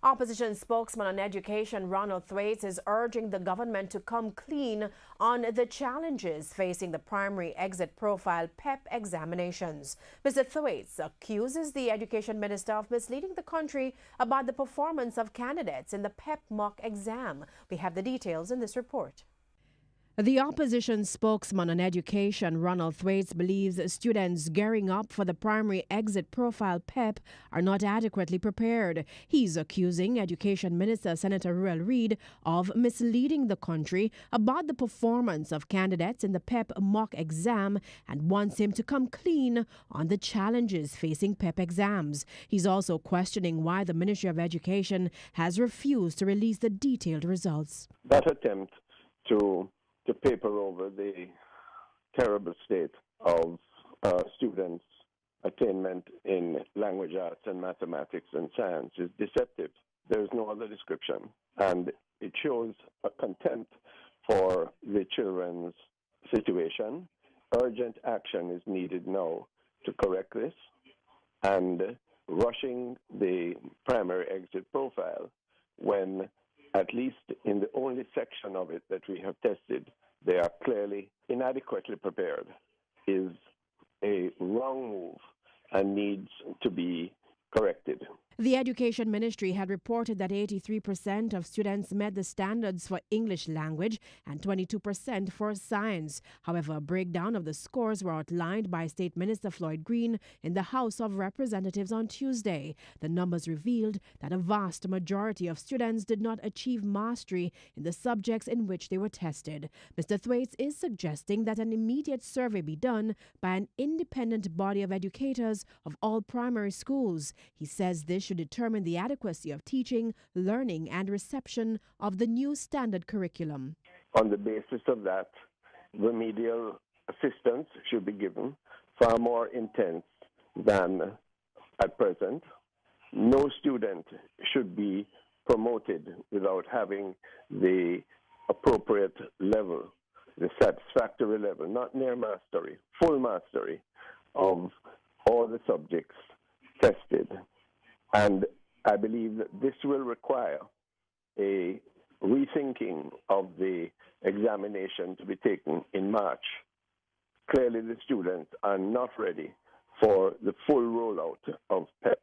Opposition spokesman on education Ronny Thwaites is urging the government to come clean on the challenges facing the primary exit profile PEP examinations. Mr. Thwaites accuses the education minister of misleading the country about the performance of candidates in the PEP mock exam. We have the details in this report. The opposition spokesman on education, Ronny Thwaites, believes students gearing up for the primary exit profile PEP are not adequately prepared. He's accusing Education Minister Senator Ruel Reid of misleading the country about the performance of candidates in the PEP mock exam and wants him to come clean on the challenges facing PEP exams. He's also questioning why the Ministry of Education has refused to release the detailed results. That attempt to paper over the terrible state of students' attainment in language arts and mathematics and science is deceptive. There is no other description. And it shows a contempt for the children's situation. Urgent action is needed now to correct this. And rushing the primary exit profile when, at least in the only section of it that we have tested, they are clearly inadequately prepared, is a wrong move and needs to be corrected. The Education Ministry had reported that 83% of students met the standards for English language and 22% for science. However, a breakdown of the scores were outlined by State Minister Floyd Green in the House of Representatives on Tuesday. The numbers revealed that a vast majority of students did not achieve mastery in the subjects in which they were tested. Mr. Thwaites is suggesting that an immediate survey be done by an independent body of educators of all primary schools. He says this should determine the adequacy of teaching, learning, and reception of the new standard curriculum. On the basis of that, remedial assistance should be given, far more intense than at present. No student should be promoted without having the appropriate level, the satisfactory level, not near mastery, full mastery of all the subjects tested. And I believe that this will require a rethinking of the examination to be taken in March. Clearly, the students are not ready for the full rollout of PEP.